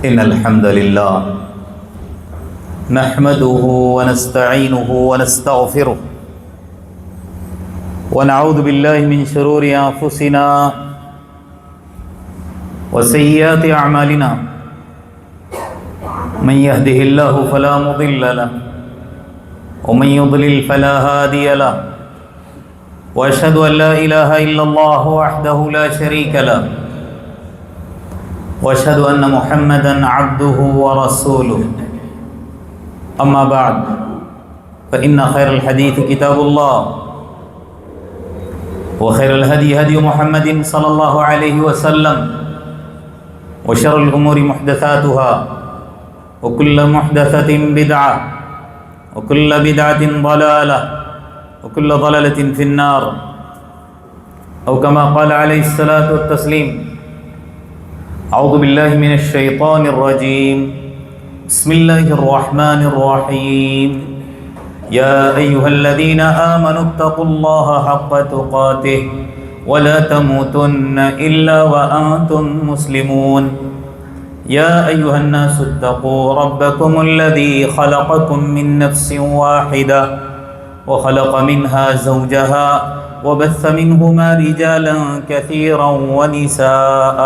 إن الحمد لله نحمده ونستعينه ونستغفره ونعوذ بالله من شرور أنفسنا وسيئات أعمالنا من يهده الله فلا مضل له ومن يضلل فلا هادي له وأشهد أن لا إله إلا الله وحده لا شريك له وأشهد أن محمدًا عبده ورسوله أما بعد فإن خير الحديث كتاب الله وخير الهدي هدي محمد صلى الله عليه وسلم وشر الأمور محدثاتها وكل محدثة بدعة وكل بدعة ضلالة وكل ضلالة في النار أو كما قال عليه الصلاة والتسليم أعوذ بالله من الشيطان الرجيم بسم الله الرحمن الرحيم يا أيها الذين آمنوا اتقوا الله حق تقاته ولا تموتن إلا وأنتم مسلمون يا أيها الناس اتقوا ربكم الذي خلقكم من نفس واحدة وخلق منها زوجها وبث منهما رجالا كثيرا ونساء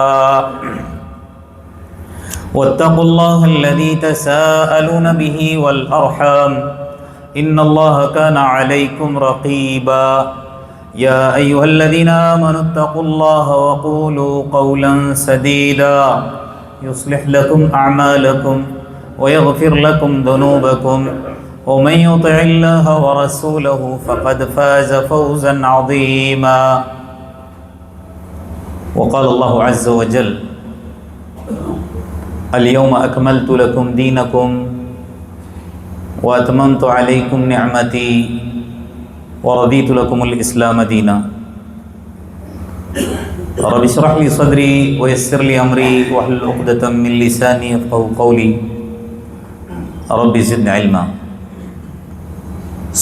واتقوا الله الذي تساءلون به والأرحام إن الله كان عليكم رقيبا يا أيها الذين آمنوا اتقوا الله وقولوا قولا سديدا يصلح لكم أعمالكم ويغفر لكم ذنوبكم ومن يطع الله ورسوله فقد فاز فوزا عظيما وقال الله عز وجل اليوم أكملت لكم دينكم وأتممت عليكم نعمتي ورضيت لكم الإسلام دينا رب اشرح لي صدري ويسر لي أمري واحلل عقدة من لساني يفقهوا قولي رب زدني علما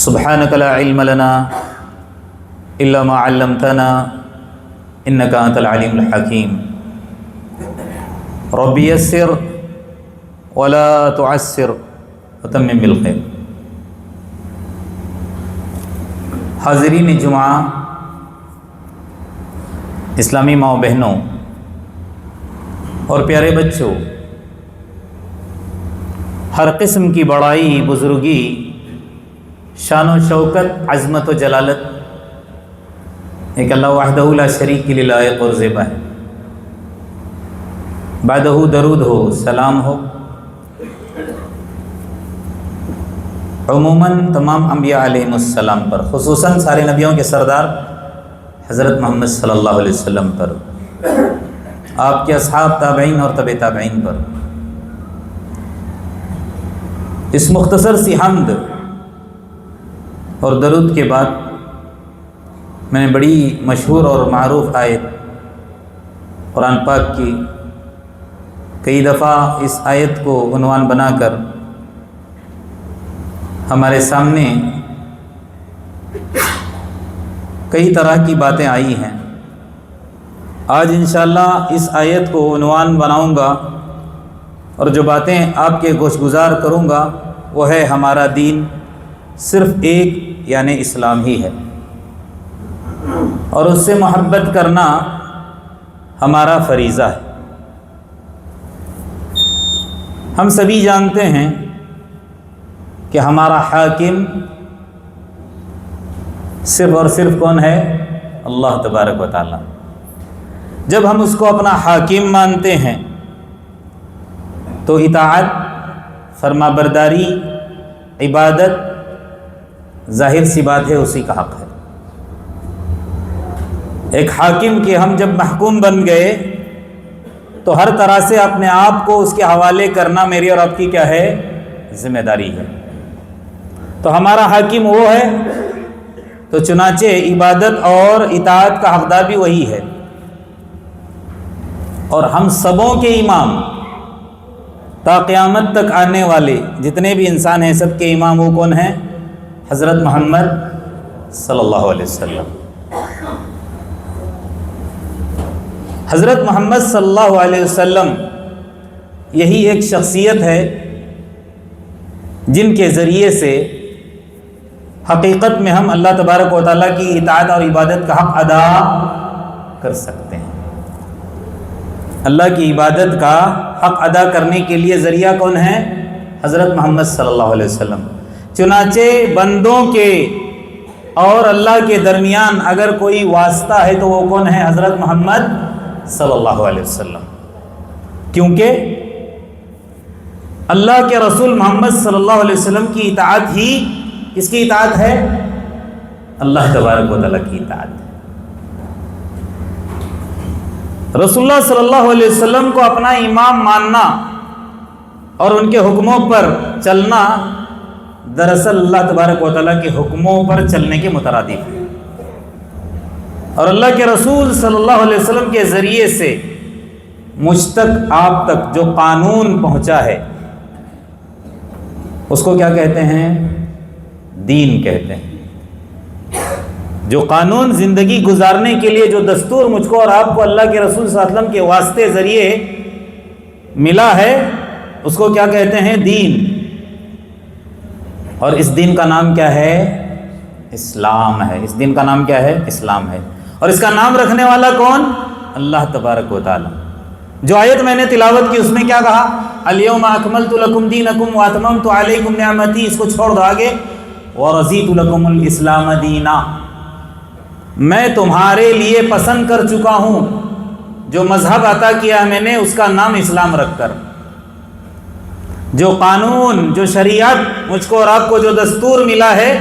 سبحانك لا علم لنا إلا ما علمتنا إنك أنت العليم الحكيم رب يسر ولا تعسر وتمم بالخير. حاضرین جمعہ، اسلامی ماؤں بہنوں اور پیارے بچوں، ہر قسم کی بڑائی، بزرگی، شان و شوکت، عظمت و جلالت ایک اللہ وحدہ لا شریک کے لیے لائق اور زیبا ہے. بعدہ درود ہو، سلام ہو عموماً تمام انبیاء علیہ السلام پر، خصوصاً سارے نبیوں کے سردار حضرت محمد صلی اللہ علیہ وسلم پر، آپ کے اصحاب، تابعین اور تبع تابعین پر. اس مختصر سی حمد اور درود کے بعد میں نے بڑی مشہور اور معروف آیت قرآن پاک کی کئی دفعہ اس آیت کو عنوان بنا کر ہمارے سامنے کئی طرح کی باتیں آئی ہیں. آج انشاءاللہ اس آیت کو عنوان بناؤں گا اور جو باتیں آپ کے گوش گزار کروں گا وہ ہے ہمارا دین صرف ایک یعنی اسلام ہی ہے، اور اس سے محبت کرنا ہمارا فریضہ ہے. ہم سبھی جانتے ہیں کہ ہمارا حاکم صرف اور صرف کون ہے؟ اللہ تبارک و تعالی. جب ہم اس کو اپنا حاکم مانتے ہیں تو اطاعت، فرما برداری، عبادت ظاہر سی بات ہے اسی کا حق ہے. ایک حاکم کے ہم جب محکوم بن گئے تو ہر طرح سے اپنے آپ کو اس کے حوالے کرنا میری اور آپ کی کیا ہے؟ ذمہ داری ہے. تو ہمارا حاکم وہ ہے، تو چنانچہ عبادت اور اطاعت کا حقدار بھی وہی ہے. اور ہم سبوں کے امام، تا قیامت تک آنے والے جتنے بھی انسان ہیں سب کے امام وہ کون ہیں؟ حضرت محمد صلی اللہ علیہ وسلم. حضرت محمد صلی اللہ علیہ وسلم یہی ایک شخصیت ہے جن کے ذریعے سے حقیقت میں ہم اللہ تبارک و تعالیٰ کی اطاعت اور عبادت کا حق ادا کر سکتے ہیں۔ اللہ کی عبادت کا حق ادا کرنے کے لیے ذریعہ کون ہے؟ حضرت محمد صلی اللہ علیہ وسلم۔ چنانچہ بندوں کے اور اللہ کے درمیان اگر کوئی واسطہ ہے تو وہ کون ہے؟ حضرت محمد صلی اللہ علیہ وسلم، کیونکہ اللہ کے رسول محمد صلی اللہ علیہ وسلم کی اطاعت ہی کس کی اطاعت ہے؟ اللہ تبارک و تعالیٰ کی اطاعت ہے۔ رسول اللہ صلی اللہ علیہ وسلم کو اپنا امام ماننا اور ان کے حکموں پر چلنا دراصل اللہ تبارک و تعالیٰ کے حکموں پر چلنے کے مترادف ہے، اور اللہ کے رسول صلی اللہ علیہ وسلم کے ذریعے سے مجھ تک آپ تک جو قانون پہنچا ہے اس کو کیا کہتے ہیں؟ دین کہتے ہیں۔ جو قانون زندگی گزارنے کے لیے جو دستور مجھ کو اور آپ کو اللہ کے رسول صلی اللہ علیہ وسلم کے واسطے ذریعے ملا ہے اس کو کیا کہتے ہیں؟ دین۔ اور اس دین کا نام کیا ہے؟ اسلام ہے۔ اس دین کا نام کیا ہے؟ اسلام ہے۔ اور اس کا نام رکھنے والا کون؟ اللہ تبارک و تعالی۔ جو آیت میں نے تلاوت کی اس میں کیا کہا؟ الیوم اکملت لکم دینکم واتممت علیکم نعمتی، اس کو چھوڑ دو آگے، ورضیت لکم الاسلام دینا، میں تمہارے لیے پسند کر چکا ہوں جو مذہب عطا کیا میں نے اس کا نام اسلام رکھ کر، جو قانون جو شریعت مجھ کو اور آپ کو جو دستور ملا ہے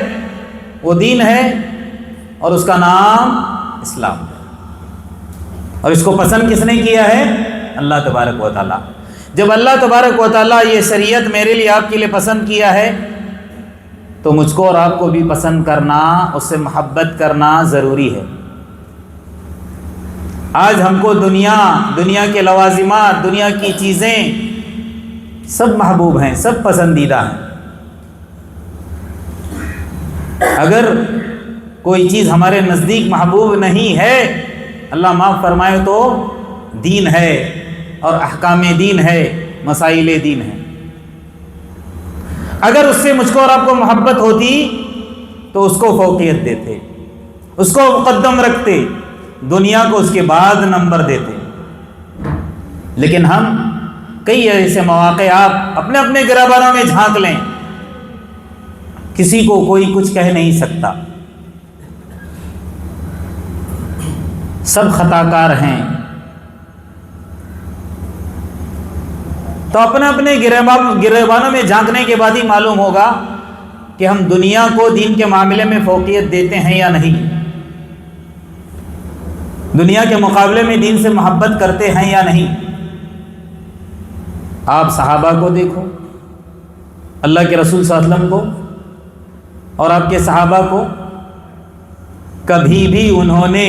وہ دین ہے اور اس کا نام اسلام ہے۔ اور اس کو پسند کس نے کیا ہے؟ اللہ تبارک و تعالیٰ۔ جب اللہ تبارک و تعالیٰ یہ شریعت میرے لیے آپ کے لیے پسند کیا ہے تو مجھ کو اور آپ کو بھی پسند کرنا، اس سے محبت کرنا ضروری ہے۔ آج ہم کو دنیا کے لوازمات، دنیا کی چیزیں سب محبوب ہیں، سب پسندیدہ ہیں۔ اگر کوئی چیز ہمارے نزدیک محبوب نہیں ہے، اللہ معاف فرمائے، تو دین ہے اور احکام دین ہے، مسائل دین ہے۔ اگر اس سے مجھ کو اور آپ کو محبت ہوتی تو اس کو فوقیت دیتے، اس کو مقدم رکھتے، دنیا کو اس کے بعد نمبر دیتے۔ لیکن ہم کئی ایسے مواقع آپ اپنے اپنے گریبانوں میں جھانک لیں، کسی کو کوئی کچھ کہہ نہیں سکتا، سب خطا کار ہیں، تو اپنے اپنے گریبانوں میں جھانکنے کے بعد ہی معلوم ہوگا کہ ہم دنیا کو دین کے معاملے میں فوقیت دیتے ہیں یا نہیں، دنیا کے مقابلے میں دین سے محبت کرتے ہیں یا نہیں۔ آپ صحابہ کو دیکھو، اللہ کے رسول صلی اللہ علیہ وسلم کو اور آپ کے صحابہ کو، کبھی بھی انہوں نے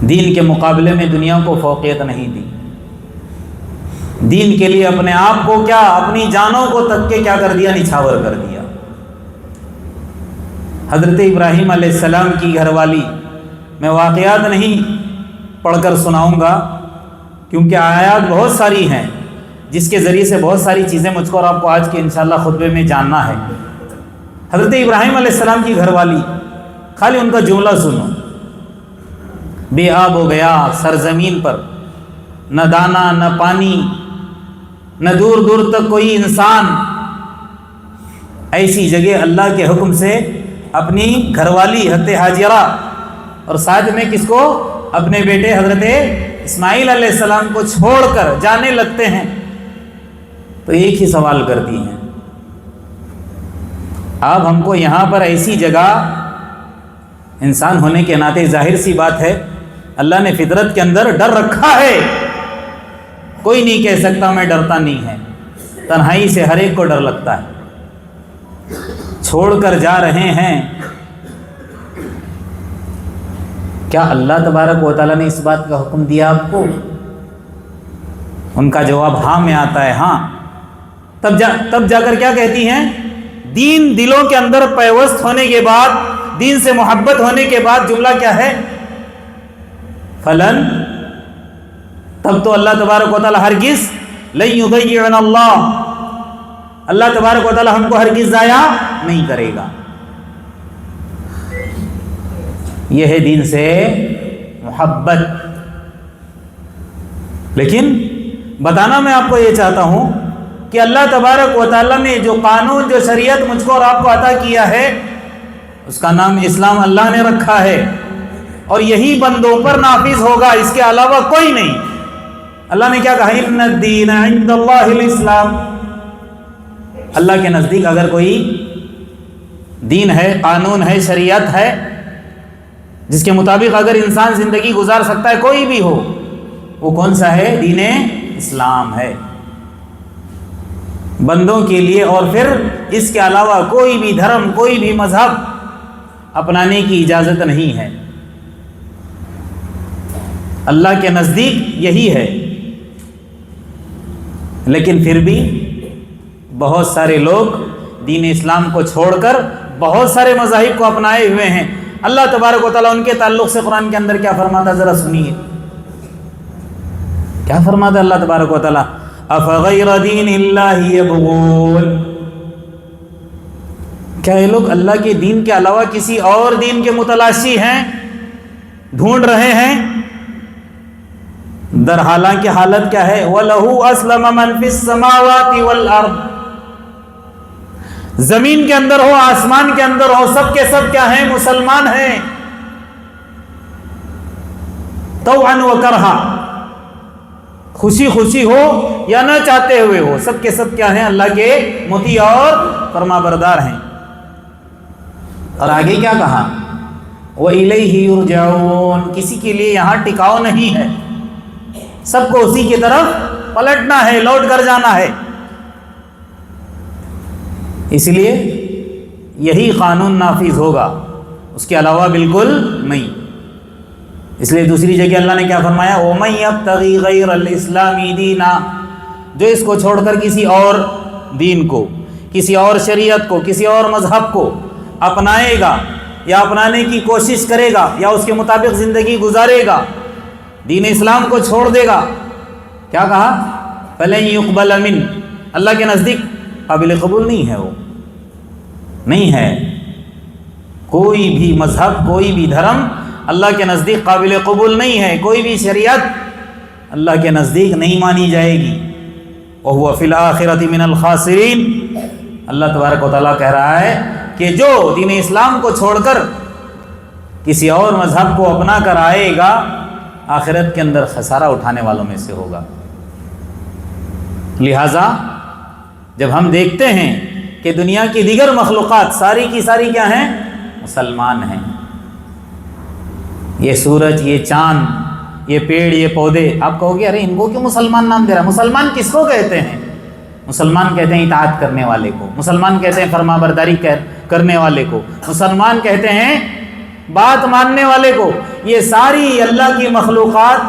دین کے مقابلے میں دنیا کو فوقیت نہیں دی۔ دین کے لیے اپنے آپ کو کیا، اپنی جانوں کو تک کے کیا کر دیا؟ نچھاور کر دیا۔ حضرت ابراہیم علیہ السلام کی گھر والی، میں واقعات نہیں پڑھ کر سناؤں گا کیونکہ آیات بہت ساری ہیں جس کے ذریعے سے بہت ساری چیزیں مجھ کو اور آپ کو آج کے انشاءاللہ خطبے میں جاننا ہے۔ حضرت ابراہیم علیہ السلام کی گھر والی، خالی ان کا جملہ سنو، بے آب ہو گیا سرزمین پر، نہ دانا نہ پانی، نہ دور دور تک کوئی انسان، ایسی جگہ اللہ کے حکم سے اپنی گھر والی حضرت حاجرہ اور ساتھ میں کس کو؟ اپنے بیٹے حضرت اسماعیل علیہ السلام کو چھوڑ کر جانے لگتے ہیں، تو ایک ہی سوال کرتی ہیں، آپ ہم کو یہاں پر ایسی جگہ، انسان ہونے کے ناطے ظاہر سی بات ہے اللہ نے فطرت کے اندر ڈر رکھا ہے، کوئی نہیں کہہ سکتا میں ڈرتا نہیں ہے، تنہائی سے ہر ایک کو ڈر لگتا ہے، چھوڑ کر جا رہے ہیں، کیا اللہ تبارک و تعالیٰ نے اس بات کا حکم دیا آپ کو؟ ان کا جواب ہاں میں آتا ہے، ہاں۔ تب جا کر کیا کہتی ہیں؟ دین دلوں کے اندر پیوست ہونے کے بعد، دین سے محبت ہونے کے بعد جملہ کیا ہے؟ فلن تب تو اللہ تبارک و تعالی ہرگز لن یضیعنا اللہ تبارک و تعالی ہم کو ہرگز ضائع نہیں کرے گا۔ یہ ہے دین سے محبت۔ لیکن بتانا میں آپ کو یہ چاہتا ہوں کہ اللہ تبارک و تعالیٰ نے جو قانون، جو شریعت مجھ کو اور آپ کو عطا کیا ہے، اس کا نام اسلام اللہ نے رکھا ہے، اور یہی بندوں پر نافذ ہوگا، اس کے علاوہ کوئی نہیں۔ اللہ نے کیا کہا؟ ان الدین عند اللہ الاسلام۔ اللہ کے نزدیک اگر کوئی دین ہے، قانون ہے، شریعت ہے، جس کے مطابق اگر انسان زندگی گزار سکتا ہے، کوئی بھی ہو، وہ کون سا ہے؟ دین اسلام ہے بندوں کے لیے۔ اور پھر اس کے علاوہ کوئی بھی دھرم، کوئی بھی مذہب اپنانے کی اجازت نہیں ہے۔ اللہ کے نزدیک یہی ہے۔ لیکن پھر بھی بہت سارے لوگ دین اسلام کو چھوڑ کر بہت سارے مذاہب کو اپنائے ہوئے ہیں۔ اللہ تبارک و تعالیٰ ان کے تعلق سے قرآن کے اندر کیا فرماتا ہے؟ ذرا سنیے کیا فرماتا ہے اللہ تبارک و تعالیٰ؟ افغیر دین اللہ یبغون، کیا یہ لوگ اللہ کے دین کے علاوہ کسی اور دین کے متلاشی ہیں، ڈھونڈ رہے ہیں؟ در حالانکہ حالت کیا ہے؟ وَلَهُ أَسْلَمَ مَنْ فِي السَّمَاوَاتِ وَالْأَرْضِ، زمین کے اندر ہو، آسمان کے اندر ہو، سب کے سب کیا ہیں؟ مسلمان ہیں، طوعاً وکرہا، خوشی خوشی ہو یا نہ چاہتے ہوئے ہو، سب کے سب کیا ہیں؟ اللہ کے مطیع اور فرما بردار ہیں۔ اور آگے کیا کہا؟ وَإِلَيْهِ يُرْجَعُونَ، کسی کے لیے یہاں ٹکاؤ نہیں ہے، سب کو اسی کی طرف پلٹنا ہے، لوٹ کر جانا ہے۔ اس لیے یہی قانون نافذ ہوگا، اس کے علاوہ بالکل نہیں۔ اس لیے دوسری جگہ اللہ نے کیا فرمایا؟ وَمَن يَبْتَغِي غَيْرَ الْإِسْلَامِ دِينًا، جو اس کو چھوڑ کر کسی اور دین کو، کسی اور شریعت کو، کسی اور مذہب کو اپنائے گا یا اپنانے کی کوشش کرے گا یا اس کے مطابق زندگی گزارے گا، دین اسلام کو چھوڑ دے گا، کیا کہا؟ فَلَن يُقْبَلَ مِنْهُ، اللہ کے نزدیک قابل قبول نہیں ہے، وہ نہیں ہے۔ کوئی بھی مذہب، کوئی بھی دھرم اللہ کے نزدیک قابل قبول نہیں ہے، کوئی بھی شریعت اللہ کے نزدیک نہیں مانی جائے گی۔ وَهُوَ فِي الْآخِرَةِ مِنَ الْخَاسِرِينَ، اللہ تبارک و تعالیٰ کہہ رہا ہے کہ جو دین اسلام کو چھوڑ کر کسی اور مذہب کو اپنا کر آئے گا، آخرت کے اندر خسارہ اٹھانے والوں میں سے ہوگا۔ لہٰذا جب ہم دیکھتے ہیں کہ دنیا کی دیگر مخلوقات ساری کی ساری کیا ہیں؟ مسلمان ہیں، یہ سورج، یہ چاند، یہ پیڑ، یہ پودے، آپ کہو گے ارے ان کو کیوں مسلمان نام دے رہا؟ مسلمان کس کو کہتے ہیں؟ مسلمان کہتے ہیں اطاعت کرنے والے کو، مسلمان کہتے ہیں فرما برداری کرنے والے کو، مسلمان کہتے ہیں بات ماننے والے کو۔ یہ ساری اللہ کی مخلوقات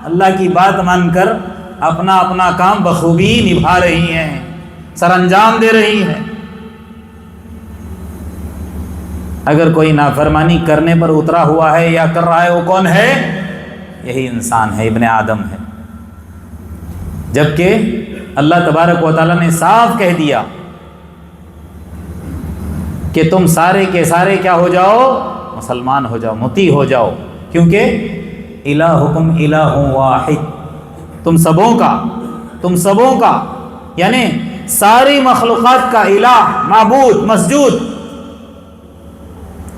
اللہ کی بات مان کر اپنا اپنا کام بخوبی نبھا رہی ہیں، سر انجام دے رہی ہیں۔ اگر کوئی نافرمانی کرنے پر اترا ہوا ہے یا کر رہا ہے، وہ کون ہے؟ یہی انسان ہے، ابن آدم ہے۔ جبکہ اللہ تبارک و تعالیٰ نے صاف کہہ دیا کہ تم سارے کے سارے کیا ہو جاؤ؟ مسلمان ہو جاؤ، مطیع ہو جاؤ، کیونکہ الہکم الہ واحد، تم سبوں کا یعنی ساری مخلوقات کا الہ، معبود، مسجود،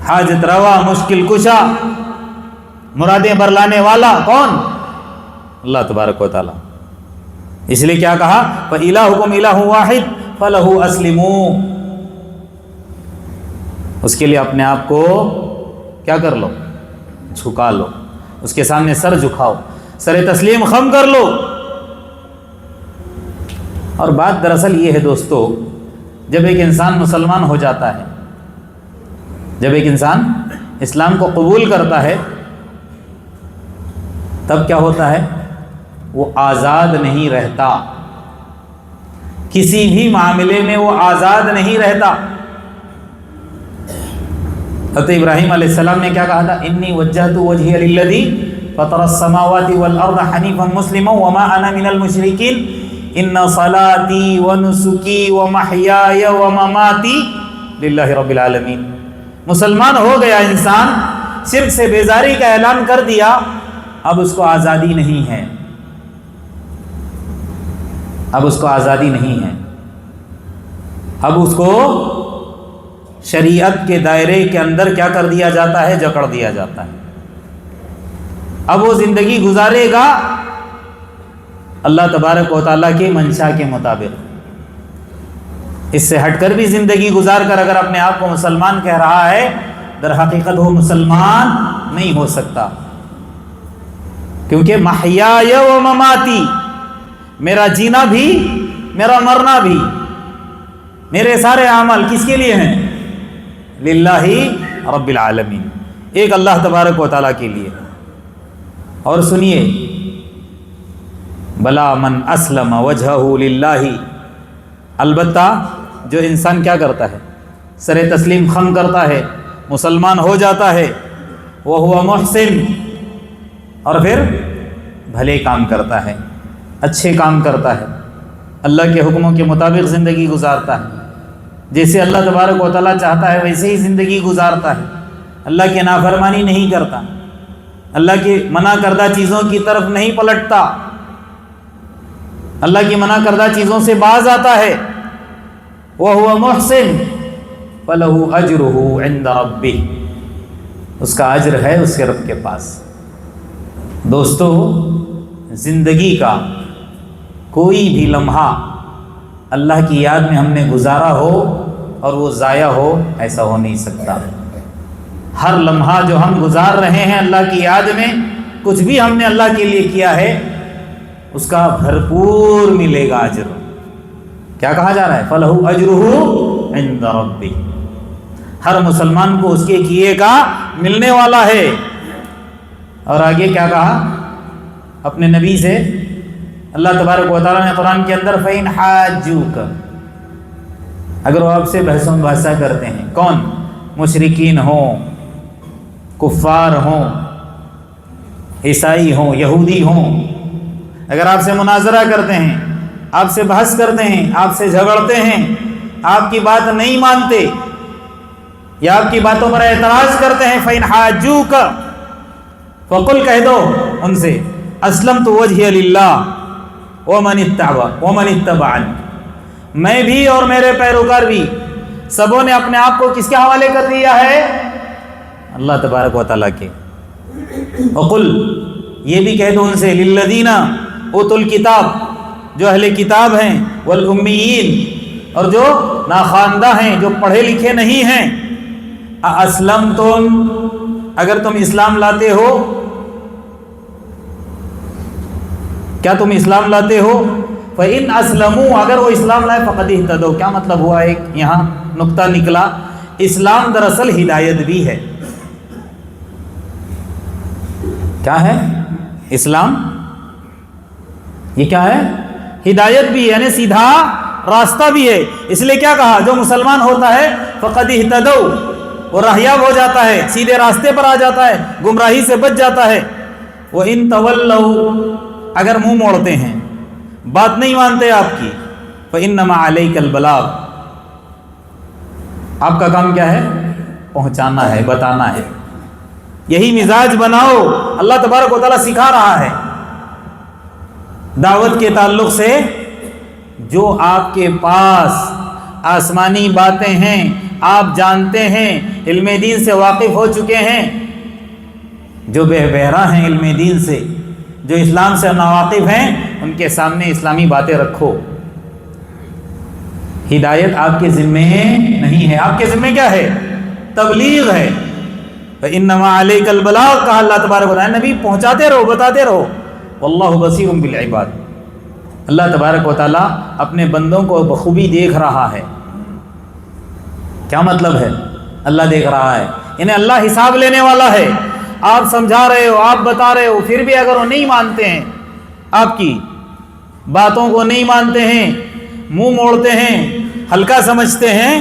حاجت روا، مشکل کشا، مرادیں برلانے والا کون؟ اللہ تبارک و تعالی۔ اس لیے کیا کہا؟ فَإِلَٰهُكُمْ إِلَٰهٌ وَاحِدٌ فَلَهُ أَسْلِمُوا، اس کے لیے اپنے آپ کو کیا کر لو؟ جھکا لو، اس کے سامنے سر جھکاؤ، سر تسلیم خم کر لو۔ اور بات دراصل یہ ہے دوستو، جب ایک انسان مسلمان ہو جاتا ہے، جب ایک انسان اسلام کو قبول کرتا ہے، تب کیا ہوتا ہے؟ وہ آزاد نہیں رہتا، کسی بھی معاملے میں وہ آزاد نہیں رہتا۔ حضرت ابراہیم علیہ السلام نے کیا کہا تھا؟ انی وجہت وجہی للذی فطر السماوات والارض حنیفا مسلما وما انا من المشرکین ان صلاتی ونسکی ومحیای ومماتی للہ رب العالمین. مسلمان ہو گیا انسان، شرک سے بیزاری کا اعلان کر دیا، اب اس کو آزادی نہیں ہے، اب اس کو آزادی نہیں ہے، اب اس کو شریعت کے دائرے کے اندر کیا کر دیا جاتا ہے؟ جکڑ دیا جاتا ہے. اب وہ زندگی گزارے گا اللہ تبارک و تعالیٰ کی منشا کے مطابق. اس سے ہٹ کر بھی زندگی گزار کر اگر اپنے آپ کو مسلمان کہہ رہا ہے، در حقیقت وہ مسلمان نہیں ہو سکتا، کیونکہ محیای و مماتی، میرا جینا بھی میرا مرنا بھی، میرے سارے اعمال کس کے لیے ہیں؟ للہ رب العالمین، ایک اللہ تبارک و تعالیٰ کے لیے. اور سنیے، بلا من اسلم وجہہ للہ، البتہ جو انسان کیا کرتا ہے؟ سر تسلیم خم کرتا ہے، مسلمان ہو جاتا ہے، وہو محسن، اور پھر بھلے کام کرتا ہے، اچھے کام کرتا ہے، اللہ کے حکموں کے مطابق زندگی گزارتا ہے، جیسے اللہ تبارک و تعالیٰ چاہتا ہے ویسے ہی زندگی گزارتا ہے، اللہ کی نافرمانی نہیں کرتا، اللہ کی منع کردہ چیزوں کی طرف نہیں پلٹتا، اللہ کی منع کردہ چیزوں سے باز آتا ہے، وَهُوَ مُحْسِنٌ فَلَهُ أَجْرُهُ عِنْدَ رَبِّهِ، اس کا اجر ہے اس کے رب کے پاس. دوستو، زندگی کا کوئی بھی لمحہ اللہ کی یاد میں ہم نے گزارا ہو اور وہ ضائع ہو، ایسا ہو نہیں سکتا. ہر لمحہ جو ہم گزار رہے ہیں اللہ کی یاد میں، کچھ بھی ہم نے اللہ کے لیے کیا ہے، اس کا بھرپور ملے گا اجر. کیا کہا جا رہا ہے؟ فَلَهُ أَجْرُهُ عِنْدَ رَبِّهِ، ہر مسلمان کو اس کے کیے کا ملنے والا ہے. اور آگے کیا کہا اپنے نبی سے؟ اللہ تبارک و تعالیٰ نے قرآن کے اندر فَإِنْ حَاجُّوكَ، اگر وہ آپ سے بحث و مباحثہ کرتے ہیں، کون؟ مشرکین ہوں، کفار ہوں، عیسائی ہوں، یہودی ہوں، اگر آپ سے مناظرہ کرتے ہیں، آپ سے بحث کرتے ہیں، آپ سے جھگڑتے ہیں، آپ کی بات نہیں مانتے یا آپ کی باتوں پر اعتراض کرتے ہیں، فَإِنْ حَاجُّوكَ فَقُلْ، کہہ دو ان سے، أَسْلَمْتُ وَجْهِيَ لِلَّهِ وَمَنِ اتَّبَعَنِي، میں بھی اور میرے پیروکار بھی، سبوں نے اپنے آپ کو کس کے حوالے کر دیا ہے؟ اللہ تبارک و تعالیٰ کے. وَقُلْ، یہ بھی کہہ دو ان سے، لِلَّذِينَ اوتوا الکتاب، جو اہل کتاب ہیں، والأمیین، اور جو ناخواندہ ہیں، جو پڑھے لکھے نہیں ہیں، أَأَسْلَمْتُمْ، اگر تم اسلام لاتے ہو، کیا تم اسلام لاتے ہو؟ فَإِنْ أَسْلَمُوا، اگر وہ اسلام لائے، فَقَدْ اهْتَدَوْا. کیا مطلب ہوا؟ ایک یہاں نقطہ نکلا، اسلام دراصل ہدایت بھی ہے. کیا ہے اسلام؟ یہ کیا ہے؟ ہدایت بھی ہے، یعنی سیدھا راستہ بھی ہے. اس لیے کیا کہا؟ جو مسلمان ہوتا ہے فَقَدْ اهْتَدَوْا، وہ راہیاب ہو جاتا ہے، سیدھے راستے پر آ جاتا ہے، گمراہی سے بچ جاتا ہے. وَإِن تَوَلَّوْا، اگر منہ موڑتے ہیں، بات نہیں مانتے آپ کی، فَإِنَّمَا عَلَيْكَ الْبَلَاغُ، آپ کا کام کیا ہے؟ پہنچانا ہے، بتانا ہے. یہی مزاج بناؤ، اللہ تبارک و تعالیٰ سکھا رہا ہے. دعوت کے تعلق سے جو آپ کے پاس آسمانی باتیں ہیں، آپ جانتے ہیں، علم دین سے واقف ہو چکے ہیں، جو بہرا ہیں علم دین سے، جو اسلام سے ناواقف ہیں، ان کے سامنے اسلامی باتیں رکھو. ہدایت آپ کے ذمے نہیں ہے، آپ کے ذمے کیا ہے؟ تبلیغ ہے. فَإِنَّمَا عَلَيْكَ الْبَلَاغُ، کہا اللہ تبارک و تعالیٰ، نبی پہنچاتے رہو، بتاتے رہو. وَاللَّهُ بَصِيرٌ بِالْعِبَادِ، اللہ تبارک و تعالیٰ اپنے بندوں کو بخوبی دیکھ رہا ہے. کیا مطلب ہے؟ اللہ دیکھ رہا ہے، یعنی اللہ حساب لینے والا ہے. آپ سمجھا رہے ہو، آپ بتا رہے ہو، پھر بھی اگر وہ نہیں مانتے ہیں، آپ کی باتوں کو نہیں مانتے ہیں، منہ موڑتے ہیں، ہلکا سمجھتے ہیں،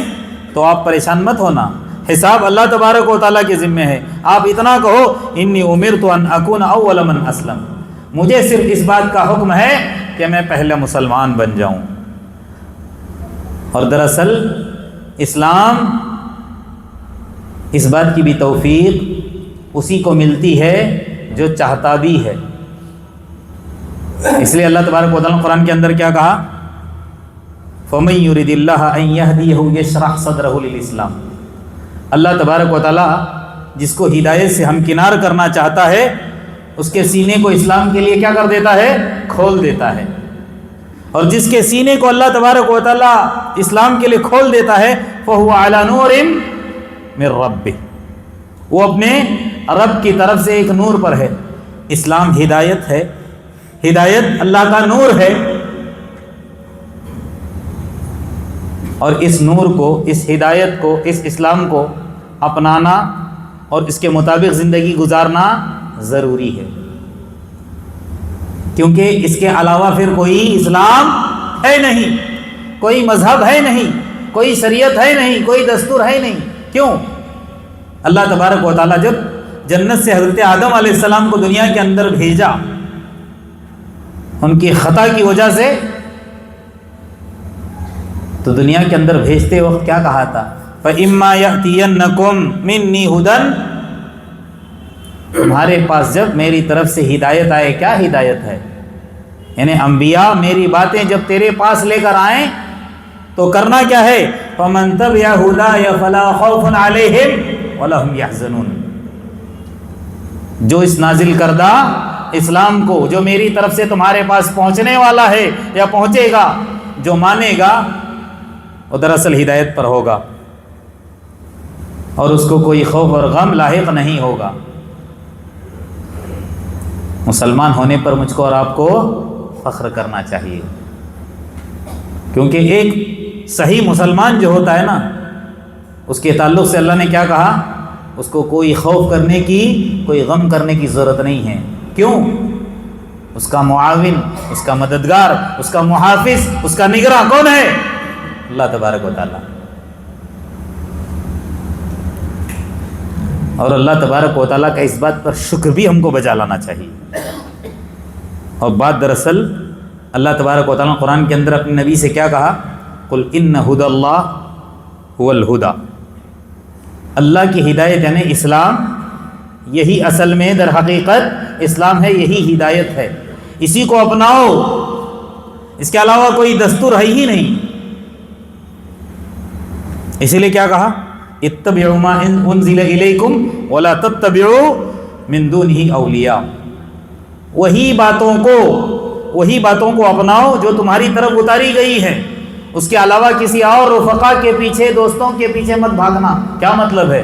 تو آپ پریشان مت ہونا. حساب اللہ تبارک و تعالیٰ کے ذمے ہے۔ آپ اتنا کہو انی امرت ان اکون اول من اسلم، مجھے صرف اس بات کا حکم ہے کہ میں پہلا مسلمان بن جاؤں۔ اور دراصل اسلام اس بات کی بھی توفیق اسی کو ملتی ہے جو چاہتا بھی ہے۔ اس لیے اللہ تبارک و تعالیٰ نے قرآن کے اندر کیا کہا؟ فَمَن يُرِدِ اللَّهَ أَن يَهْدِيَهُ يَشْرَحْ صَدْرَهُ لِلْإِسْلَامِ، اللہ تبارک و تعالیٰ جس کو ہدایت سے ہمکنار کرنا چاہتا ہے اس کے سینے کو اسلام کے لیے کیا کر دیتا ہے؟ کھول دیتا ہے۔ اور جس کے سینے کو اللہ تبارک و تعالیٰ اسلام کے لیے کھول دیتا ہے فَهُوَ عَلَى نُورٍ مِّن رَبِّهِ، وہ اپنے رب کی طرف سے ایک نور پر ہے۔ اسلام ہدایت ہے، ہدایت اللہ کا نور ہے، اور اس نور کو، اس ہدایت کو، اس اسلام کو اپنانا اور اس کے مطابق زندگی گزارنا ضروری ہے، کیونکہ اس کے علاوہ پھر کوئی اسلام ہے نہیں، کوئی مذہب ہے نہیں، کوئی شریعت ہے نہیں، کوئی دستور ہے نہیں۔ کیوں؟ اللہ تبارک و تعالیٰ جب جنت سے حضرت آدم علیہ السلام کو دنیا کے اندر بھیجا ان کی خطا کی وجہ سے، تو دنیا کے اندر بھیجتے وقت کیا کہا تھا؟ فَإِمَّا يَأْتِيَنَّكُمْ مِنِّي هُدًى، تمہارے پاس جب میری طرف سے ہدایت آئے۔ کیا ہدایت ہے؟ یعنی انبیاء میری باتیں جب تیرے پاس لے کر آئیں تو کرنا کیا ہے؟ فَمَن تَبِعَ هُدَايَ فَلَا خَوْفٌ عَلَيْهِمْ وَلَا هُمْ يَحْزَنُونَ، جو اس نازل کردہ اسلام کو جو میری طرف سے تمہارے پاس پہنچنے والا ہے یا پہنچے گا، جو مانے گا وہ دراصل ہدایت پر ہوگا، اور اس کو کوئی خوف اور غم لاحق نہیں ہوگا۔ مسلمان ہونے پر مجھ کو اور آپ کو فخر کرنا چاہیے، کیونکہ ایک صحیح مسلمان جو ہوتا ہے نا، اس کے تعلق سے اللہ نے کیا کہا؟ اس کو کوئی خوف کرنے کی، کوئی غم کرنے کی ضرورت نہیں ہے۔ کیوں؟ اس کا معاون، اس کا مددگار، اس کا محافظ، اس کا نگراں کون ہے؟ اللہ تبارک و تعالیٰ۔ اور اللہ تبارک و تعالیٰ کا اس بات پر شکر بھی ہم کو بجا لانا چاہیے۔ اور بات دراصل اللہ تبارک و تعالیٰ نے قرآن کے اندر اپنے نبی سے کیا کہا؟ قُلْ إِنَّ هُدَى اللَّهِ هُوَ الْهُدَى، اللہ کی ہدایت یعنی اسلام، یہی اصل میں در حقیقت اسلام ہے، یہی ہدایت ہے، اسی کو اپناؤ، اس کے علاوہ کوئی دستور ہے ہی نہیں۔ اسی لیے کیا کہا؟ اتبعوا ما انزل الیکم ولا تتبعوا من دونه اولیاء، وہی باتوں کو اپناؤ جو تمہاری طرف اتاری گئی ہے، اس کے علاوہ کسی اور رفقا کے پیچھے، دوستوں کے پیچھے مت بھاگنا۔ کیا مطلب ہے؟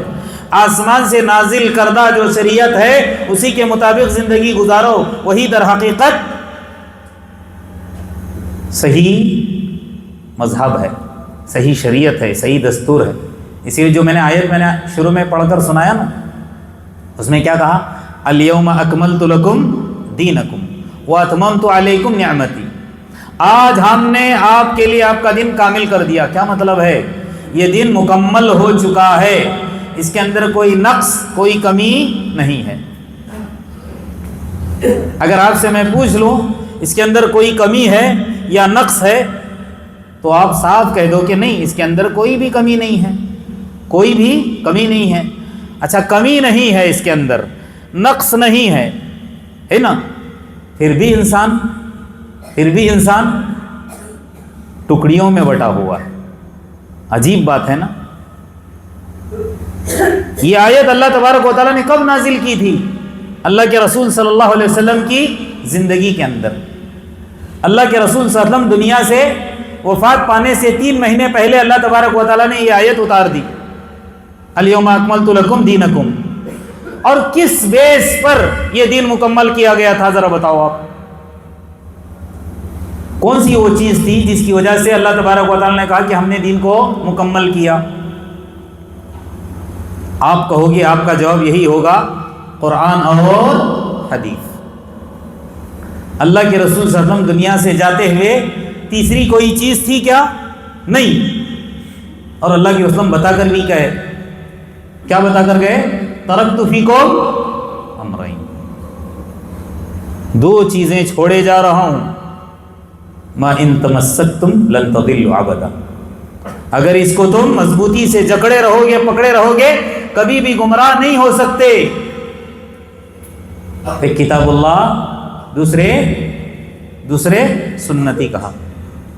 آسمان سے نازل کردہ جو شریعت ہے اسی کے مطابق زندگی گزارو، وہی در حقیقت صحیح مذہب ہے، صحیح شریعت ہے، صحیح دستور ہے۔ اسی لیے جو میں نے شروع میں پڑھ کر سنایا نا، اس میں کیا کہا؟ الیوم اکملت لکم دینکم واتممت علیکم نعمتی، آج ہم نے آپ کے لیے آپ کا دن کامل کر دیا۔ کیا مطلب ہے؟ یہ دن مکمل ہو چکا ہے، اس کے اندر کوئی نقص، کوئی کمی نہیں ہے۔ اگر آپ سے میں پوچھ لوں اس کے اندر کوئی کمی ہے یا نقص ہے تو آپ صاف کہہ دو کہ نہیں، اس کے اندر کوئی بھی کمی نہیں ہے، کوئی بھی کمی نہیں ہے۔ اچھا، کمی نہیں ہے اس کے اندر، نقص نہیں ہے نا، پھر بھی انسان ٹکڑیوں میں بٹا ہوا ہے۔ عجیب بات ہے نا۔ یہ آیت اللہ تبارک و تعالیٰ نے کب نازل کی تھی؟ اللہ کے رسول صلی اللہ علیہ وسلم کی زندگی کے اندر۔ اللہ کے رسول صلی اللہ علیہ وسلم دنیا سے وفات پانے سے 3 مہینے پہلے اللہ تبارک و تعالیٰ نے یہ آیت اتار دی، الیوم اکملت لکم دینکم۔ اور کس بیس پر یہ دین مکمل کیا گیا تھا؟ ذرا بتاؤ آپ، کون سی وہ چیز تھی جس کی وجہ سے اللہ تبارک و تعالیٰ نے کہا کہ ہم نے دین کو مکمل کیا؟ آپ کہو گے، آپ کا جواب یہی ہوگا، قرآن اور حدیث۔ اللہ کے رسول صلی اللہ علیہ وسلم دنیا سے جاتے ہوئے تیسری کوئی چیز تھی کیا؟ نہیں۔ اور اللہ کے رسول بتا کر بھی کہے کیا بتا کر گئے؟ ترکت فیکم امرین، دو چیزیں چھوڑے جا رہا ہوں، ما ان تمسکتم لن تضلوا ابدا، اگر اس کو تم مضبوطی سے جکڑے رہو گے، پکڑے رہو گے، کبھی بھی گمراہ نہیں ہو سکتے۔ ایک کتاب اللہ، دوسرے سنتی کہا۔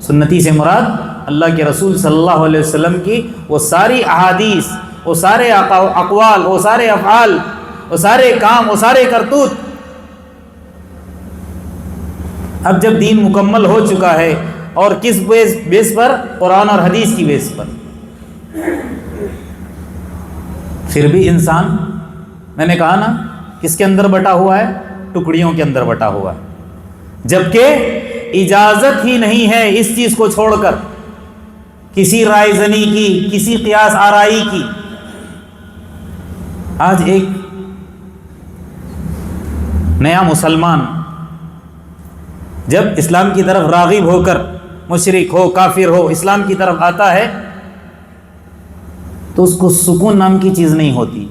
سنتی سے مراد اللہ کے رسول صلی اللہ علیہ وسلم کی وہ ساری احادیث، وہ سارے اقوال، وہ سارے افعال، وہ سارے کام، وہ سارے کرتوت۔ اب جب دین مکمل ہو چکا ہے، اور کس بیس پر؟ قرآن اور حدیث کی بیس پر۔ پھر بھی انسان، میں نے کہا نا، کس کے اندر بٹا ہوا ہے؟ ٹکڑیوں کے اندر بٹا ہوا ہے، جبکہ اجازت ہی نہیں ہے اس چیز کو چھوڑ کر کسی رائے زنی کی، کسی قیاس آرائی کی۔ آج ایک نیا مسلمان جب اسلام کی طرف راغب ہو کر، مشرک ہو، کافر ہو، اسلام کی طرف آتا ہے تو اس کو سکون نام کی چیز نہیں ہوتی،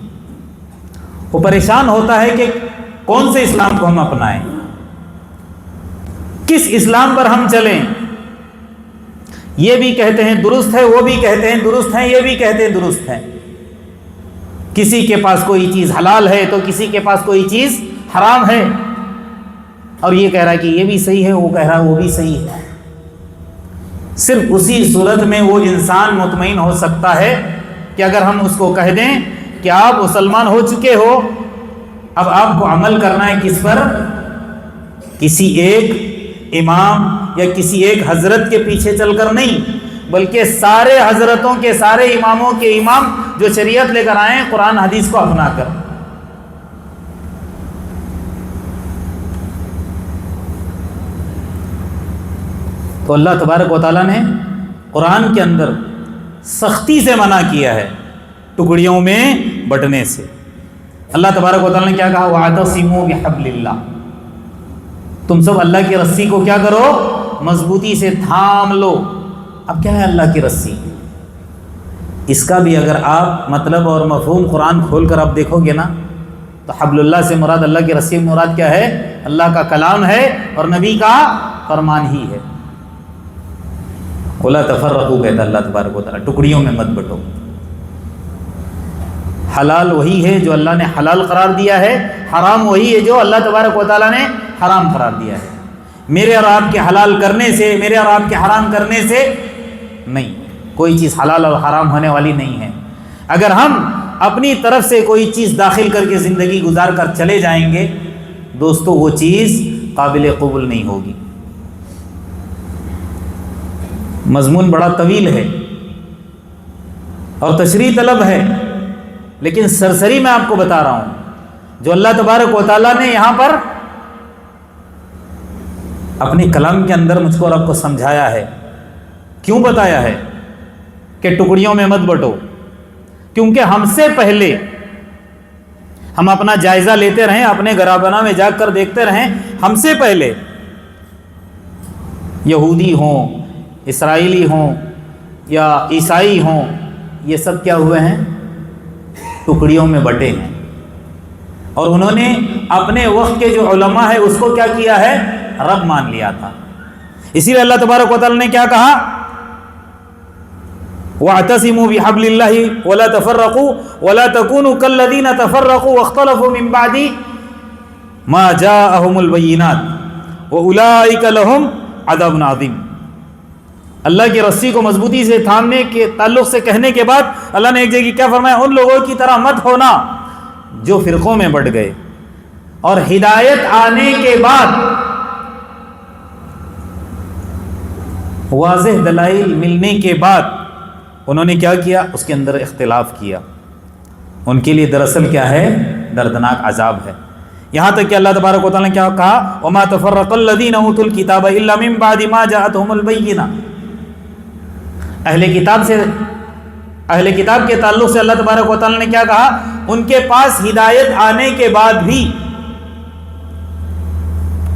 وہ پریشان ہوتا ہے کہ کون سے اسلام کو ہم اپنائیں، کس اسلام پر ہم چلیں۔ یہ بھی کہتے ہیں درست ہے، وہ بھی کہتے ہیں درست ہے، یہ بھی کہتے ہیں درست ہے۔ کسی کے پاس کوئی چیز حلال ہے تو کسی کے پاس کوئی چیز حرام ہے، اور یہ کہہ رہا ہے کہ یہ بھی صحیح ہے، وہ کہہ رہا ہے وہ بھی صحیح ہے۔ صرف اسی صورت میں وہ انسان مطمئن ہو سکتا ہے کہ اگر ہم اس کو کہہ دیں کہ آپ مسلمان ہو چکے ہو، اب آپ کو عمل کرنا ہے کس پر؟ کسی ایک امام یا کسی ایک حضرت کے پیچھے چل کر نہیں، بلکہ سارے حضرتوں کے، سارے اماموں کے امام جو شریعت لے کر آئے ہیں، قرآن حدیث کو اپنا کر۔ تو اللہ تبارک و تعالیٰ نے قرآن کے اندر سختی سے منع کیا ہے ٹکڑیوں میں بٹنے سے۔ اللہ تبارک و تعالیٰ نے کیا کہا؟ وَاعْتَصِمُوا بِحَبْلِ اللَّهِ، تم سب اللہ کی رسی کو کیا کرو؟ مضبوطی سے تھام لو۔ اب کیا ہے اللہ کی رسی؟ اس کا بھی اگر آپ مطلب اور مفہوم قرآن کھول کر آپ دیکھو گے نا، تو حبل اللہ سے مراد، اللہ کی رسی مراد کیا ہے؟ اللہ کا کلام ہے اور نبی کا فرمان ہی ہے۔ وَلَا تَفَرَّقُوا کہتا اللہ تبارک و تعالیٰ، ٹکڑیوں میں مت بٹو۔ حلال وہی ہے جو اللہ نے حلال قرار دیا ہے، حرام وہی ہے جو اللہ تبارک و تعالیٰ نے حرام قرار دیا ہے۔ میرے اور آپ کے حلال کرنے سے، میرے اور آپ کے حرام کرنے سے نہیں، کوئی چیز حلال اور حرام ہونے والی نہیں ہے۔ اگر ہم اپنی طرف سے کوئی چیز داخل کر کے زندگی گزار کر چلے جائیں گے دوستو، وہ چیز قابل قبول نہیں ہوگی۔ مضمون بڑا طویل ہے اور تشریح طلب ہے، لیکن سرسری میں آپ کو بتا رہا ہوں جو اللہ تبارک و تعالیٰ نے یہاں پر اپنے کلام کے اندر مجھ کو اور آپ کو سمجھایا ہے۔ کیوں بتایا ہے کہ ٹکڑیوں میں مت بٹو؟ کیونکہ ہم سے پہلے ہم اپنا جائزہ لیتے رہیں، اپنے گرابنا میں جا کر دیکھتے رہیں، ہم سے پہلے یہودی ہوں، اسرائیلی ہوں یا عیسائی ہوں، یہ سب کیا ہوئے ہیں؟ ٹکڑیوں میں بٹے ہیں، اور انہوں نے اپنے وقت کے جو علماء ہے اس کو کیا کیا ہے؟ رب مان لیا تھا۔ اسی لیے اللہ تبارک و تعالیٰ نے کیا کہا؟ وَاعْتَصِمُوا بِحَبْلِ اللَّهِ وَلَا تَفَرَّقُوا وَلَا تَكُونُوا كَالَّذِينَ تَفَرَّقُوا وَاخْتَلَفُوا مِن بَعْدِ مَا جَاءَهُمُ الْبَيِّنَاتُ وَأُولَٰئِكَ لَهُمْ عَذَابٌ عَظِيمٌ۔ اللہ کی رسی کو مضبوطی سے تھامنے کے تعلق سے کہنے کے بعد اللہ نے ایک جگہ کیا فرمایا؟ ان لوگوں کی طرح مت ہونا جو فرقوں میں بٹ گئے، اور ہدایت آنے کے بعد، واضح دلائل ملنے کے بعد انہوں نے کیا کیا؟ اس کے اندر اختلاف کیا۔ ان کے لیے دراصل کیا ہے؟ دردناک عذاب ہے۔ یہاں تک کہ اللہ تبارک و تعالیٰ نے کیا کہا؟ وَمَا تَفَرَّقَ الَّذِينَ أُوتُوا الْكِتَابَ إِلَّا مِن بَعْدِ مَا جَاءَتْهُمُ الْبَيِّنَةُ۔ اہل کتاب کے تعلق سے اللہ تبارک و تعالیٰ نے کیا کہا؟ ان کے پاس ہدایت آنے کے بعد بھی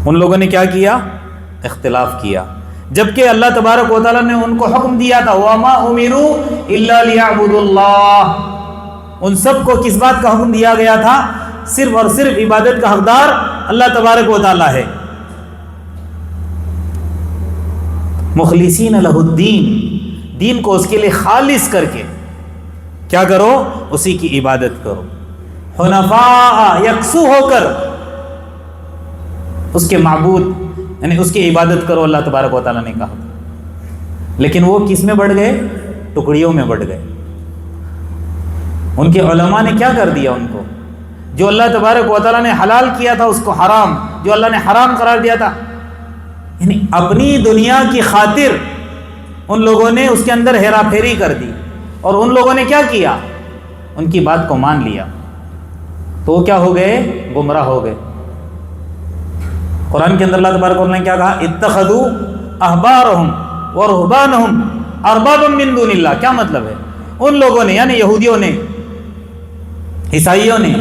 ان لوگوں نے کیا کیا؟ اختلاف کیا، جبکہ اللہ تبارک و تعالیٰ نے ان کو حکم دیا تھا وَمَا أُمِرُوا إِلَّا لِيَعْبُدُوا اللَّهَ، ان سب کو کس بات کا حکم دیا گیا تھا؟ صرف اور صرف عبادت کا حقدار اللہ تبارک و تعالی ہے۔ مخلصین لہ الدین، دین کو اس کے لیے خالص کر کے کیا کرو؟ اسی کی عبادت کرو، حنفاء یکسو ہو کر اس کے معبود یعنی اس کی عبادت کرو، اللہ تبارک و تعالیٰ نے کہا۔ لیکن وہ کس میں بڑھ گئے؟ ٹکڑیوں میں بڑھ گئے۔ ان کے علماء نے کیا کر دیا؟ ان کو جو اللہ تبارک و تعالیٰ نے حلال کیا تھا اس کو حرام، جو اللہ نے حرام قرار دیا تھا، یعنی اپنی دنیا کی خاطر ان لوگوں نے اس کے اندر ہیرا پھیری کر دی، اور ان لوگوں نے کیا کیا؟ ان کی بات کو مان لیا، تو وہ کیا ہو گئے؟ گمراہ ہو گئے۔ قرآن کے اندر اللہ تبارک و تعالیٰ نے کیا کہا؟ اتخذوا احبارہم ورہبانہم اربابا من دون اللہ۔ کیا مطلب ہے؟ ان لوگوں نے یعنی یہودیوں نے، عیسائیوں نے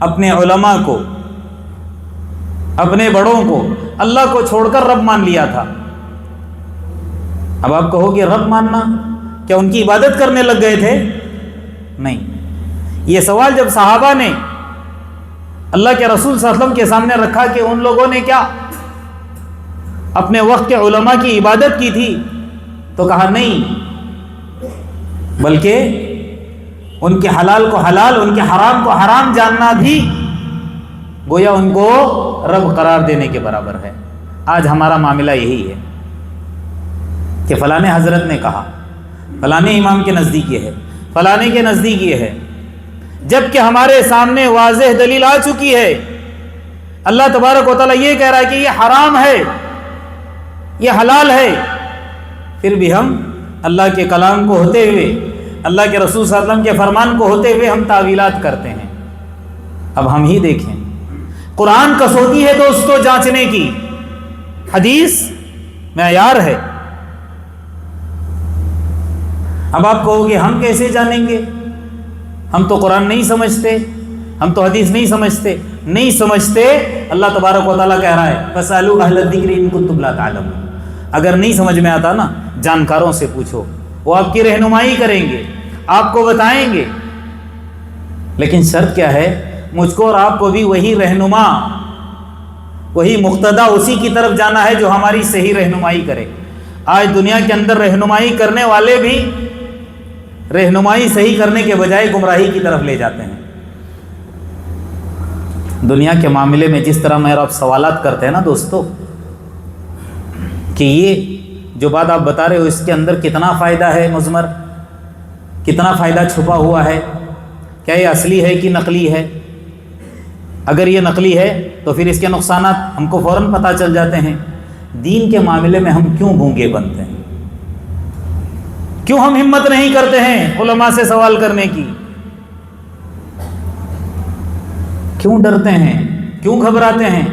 اپنے علماء کو، اپنے بڑوں کو اللہ کو چھوڑ کر رب مان لیا تھا۔ اب آپ کہو گے رب ماننا، کیا ان کی عبادت کرنے لگ گئے تھے؟ نہیں۔ یہ سوال جب صحابہ نے اللہ کے رسول صلی اللہ علیہ وسلم کے سامنے رکھا کہ ان لوگوں نے کیا اپنے وقت کے علماء کی عبادت کی تھی، تو کہا نہیں، بلکہ ان کے حلال کو حلال، ان کے حرام کو حرام جاننا بھی گویا ان کو رب قرار دینے کے برابر ہے۔ آج ہمارا معاملہ یہی ہے کہ فلانے حضرت نے کہا، فلانے امام کے نزدیک یہ ہے، فلانے کے نزدیک یہ ہے، جبکہ ہمارے سامنے واضح دلیل آ چکی ہے۔ اللہ تبارک و تعالیٰ یہ کہہ رہا ہے کہ یہ حرام ہے، یہ حلال ہے، پھر بھی ہم اللہ کے کلام کو ہوتے ہوئے، اللہ کے رسول صلی اللہ علیہ وسلم کے فرمان کو ہوتے ہوئے ہم تعویلات کرتے ہیں۔ اب ہم ہی دیکھیں، قرآن کسوٹی ہے دوستو جانچنے کی، حدیث معیار ہے۔ اب آپ کہو گے ہم کیسے جانیں گے؟ ہم تو قرآن نہیں سمجھتے، ہم تو حدیث نہیں سمجھتے۔ نہیں سمجھتے، اللہ تبارک و تعالیٰ کہہ رہا ہے فَاسْأَلُوا أَهْلَ الذِّكْرِ إِن كُنتُمْ لَا تَعْلَمُونَ۔ اگر نہیں سمجھ میں آتا نا، جانکاروں سے پوچھو، وہ آپ کی رہنمائی کریں گے، آپ کو بتائیں گے۔ لیکن شرط کیا ہے؟ مجھ کو اور آپ کو بھی وہی رہنما، وہی مقتدا، اسی کی طرف جانا ہے جو ہماری صحیح رہنمائی کرے۔ آج دنیا کے اندر رہنمائی کرنے والے بھی رہنمائی صحیح کرنے کے بجائے گمراہی کی طرف لے جاتے ہیں۔ دنیا کے معاملے میں جس طرح میں آپ سوالات کرتے ہیں نا دوستو، کہ یہ جو بات آپ بتا رہے ہو اس کے اندر کتنا فائدہ ہے مضمر، کتنا فائدہ چھپا ہوا ہے، کیا یہ اصلی ہے کہ نقلی ہے؟ اگر یہ نقلی ہے تو پھر اس کے نقصانات ہم کو فوراً پتہ چل جاتے ہیں۔ دین کے معاملے میں ہم کیوں گونگے بنتے ہیں؟ کیوں ہم ہمت نہیں کرتے ہیں علماء سے سوال کرنے کی؟ کیوں ڈرتے ہیں؟ کیوں گھبراتے ہیں؟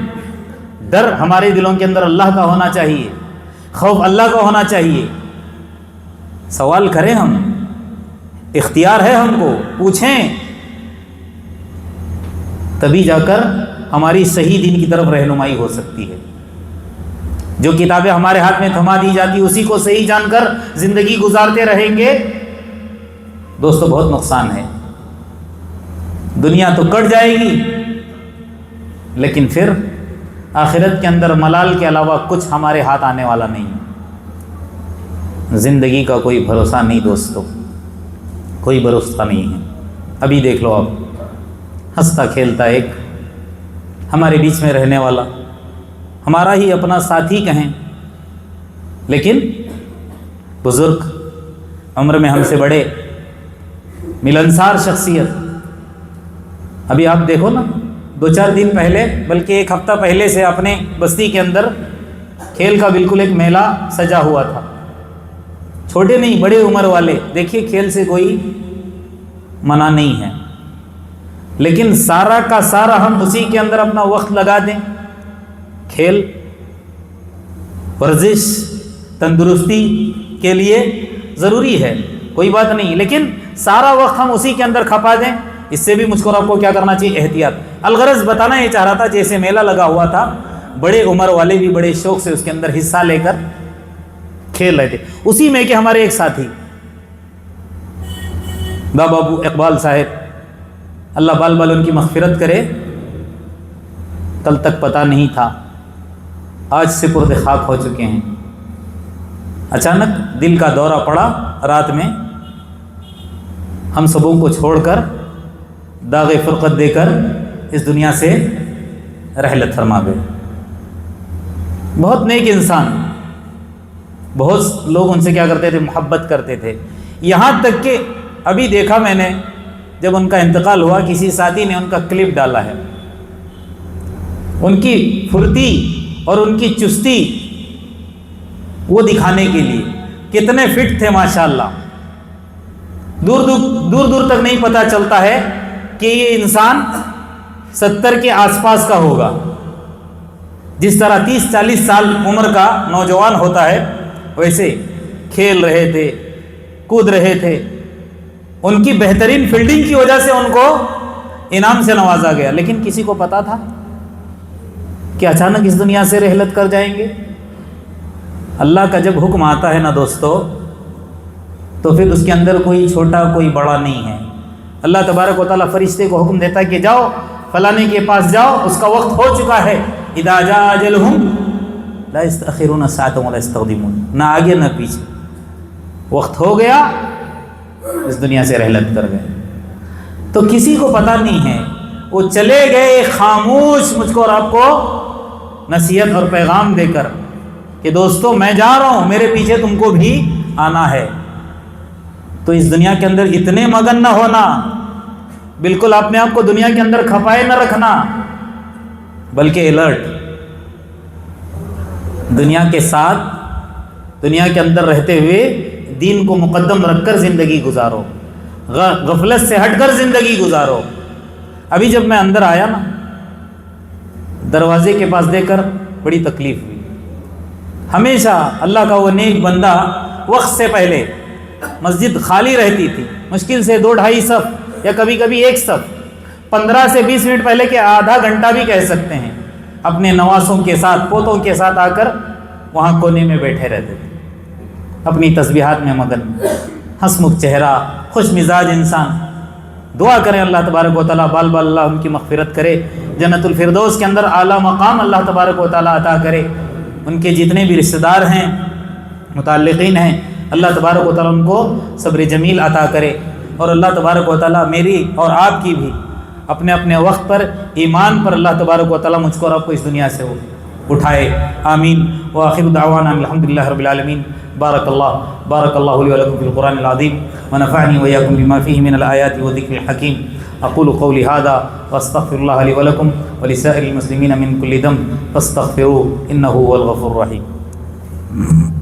ڈر ہمارے دلوں کے اندر اللہ کا ہونا چاہیے، خوف اللہ کا ہونا چاہیے۔ سوال کریں، ہم اختیار ہے ہم کو، پوچھیں، تبھی جا کر ہماری صحیح دین کی طرف رہنمائی ہو سکتی ہے۔ جو کتابیں ہمارے ہاتھ میں تھما دی جاتی اسی کو صحیح جان کر زندگی گزارتے رہیں گے دوستو، بہت نقصان ہے۔ دنیا تو کٹ جائے گی، لیکن پھر آخرت کے اندر ملال کے علاوہ کچھ ہمارے ہاتھ آنے والا نہیں ہے۔ زندگی کا کوئی بھروسہ نہیں دوستو، کوئی بھروسہ نہیں ہے۔ ابھی دیکھ لو آپ، ہنستا کھیلتا ایک ہمارے بیچ میں رہنے والا، ہمارا ہی اپنا ساتھی کہیں، لیکن بزرگ، عمر میں ہم سے بڑے، ملنسار شخصیت۔ ابھی آپ دیکھو نا، 2-4 دن پہلے بلکہ 1 ہفتہ پہلے سے اپنے بستی کے اندر کھیل کا بالکل ایک میلہ سجا ہوا تھا۔ چھوٹے نہیں بڑے عمر والے، دیکھیے کھیل سے کوئی منع نہیں ہے، لیکن سارا کا سارا ہم اسی کے اندر اپنا وقت لگا دیں۔ کھیل، ورزش، تندرستی کے لیے ضروری ہے، کوئی بات نہیں، لیکن سارا وقت ہم اسی کے اندر کھپا دیں، اس سے بھی مجھ کو آپ کو کیا کرنا چاہیے؟ احتیاط۔ الغرض بتانا یہ چاہ رہا تھا، جیسے میلہ لگا ہوا تھا، بڑے عمر والے بھی بڑے شوق سے اس کے اندر حصہ لے کر کھیل رہے تھے۔ اسی میں کہ ہمارے ایک ساتھی دا بابو اقبال صاحب، اللہ بال بال ان کی مغفرت کرے، کل تک پتہ نہیں تھا، آج سپرد خاک ہو چکے ہیں۔ اچانک دل کا دورہ پڑا رات میں، ہم سبوں کو چھوڑ کر داغ فرقت دے کر اس دنیا سے رحلت فرما گئے۔ بہت نیک انسان، بہت لوگ ان سے کیا کرتے تھے، محبت کرتے تھے، یہاں تک کہ ابھی دیکھا میں نے جب ان کا انتقال ہوا، کسی ساتھی نے ان کا کلپ ڈالا ہے، ان کی پھرتی اور ان کی چستی وہ دکھانے کے لیے، کتنے فٹ تھے ماشاءاللہ، دور دور تک نہیں پتہ چلتا ہے کہ یہ انسان 70 کے آس پاس کا ہوگا۔ جس طرح 30-40 سال عمر کا نوجوان ہوتا ہے ویسے کھیل رہے تھے، کود رہے تھے، ان کی بہترین فیلڈنگ کی وجہ سے ان کو انعام سے نوازا گیا، لیکن کسی کو پتا تھا کہ اچانک اس دنیا سے رحلت کر جائیں گے؟ اللہ کا جب حکم آتا ہے نا دوستو، تو پھر اس کے اندر کوئی چھوٹا کوئی بڑا نہیں ہے۔ اللہ تبارک و تعالیٰ فرشتے کو حکم دیتا ہے کہ جاؤ فلانے کے پاس جاؤ، اس کا وقت ہو چکا ہے، اذا جاء اجلہم لا یستأخرون ساعۃ ولا یستقدمون، نہ آگے نہ پیچھے، وقت ہو گیا، اس دنیا سے رحلت کر گئے۔ تو کسی کو پتہ نہیں ہے، وہ چلے گئے خاموش مجھ کو اور آپ کو نصیحت اور پیغام دے کر کہ دوستو میں جا رہا ہوں، میرے پیچھے تم کو بھی آنا ہے۔ تو اس دنیا کے اندر اتنے مگن نہ ہونا، بالکل اپنے آپ کو دنیا کے اندر کھپائے نہ رکھنا، بلکہ الرٹ، دنیا کے ساتھ، دنیا کے اندر رہتے ہوئے دین کو مقدم رکھ کر زندگی گزارو، غفلت سے ہٹ کر زندگی گزارو۔ ابھی جب میں اندر آیا نا، دروازے کے پاس دے کر بڑی تکلیف ہوئی۔ ہمیشہ اللہ کا وہ نیک بندہ وقت سے پہلے، مسجد خالی رہتی تھی، مشکل سے 2-2.5 صف یا کبھی کبھی 1 صف، 15 سے 20 منٹ پہلے کے آدھا گھنٹہ بھی کہہ سکتے ہیں، اپنے نواسوں کے ساتھ، پوتوں کے ساتھ آ کر وہاں کونے میں بیٹھے رہتے تھے، اپنی تسبیحات میں مگن، ہنسمکھ چہرہ، خوش مزاج انسان۔ دعا کریں اللہ تبارک و تعالیٰ بال بال اللہ ان کی مغفرت کرے، جنت الفردوس کے اندر اعلیٰ مقام اللہ تبارک و تعالیٰ عطا کرے۔ ان کے جتنے بھی رشتہ دار ہیں، متعلقین ہیں، اللہ تبارک و تعالیٰ ان کو صبر جمیل عطا کرے، اور اللہ تبارک و تعالیٰ میری اور آپ کی بھی اپنے اپنے وقت پر ایمان پر اللہ تبارک و تعالیٰ مجھ کو اور آپ کو اس دنیا سے اٹھائے، آمین۔ وآخر دعوانا الحمدللہ رب العالمین۔ بارک اللہ لی ولکم فی القرآن العظیم، ونفعنی وإیاکم بما فیہ من الآیات والذکر الحکیم۔ اقول قولی ھذا واستغفر اللہ لی ولکم ولسائر المسلمین من کل ذنب فاستغفروہ انہ هو الغفور الرحیم۔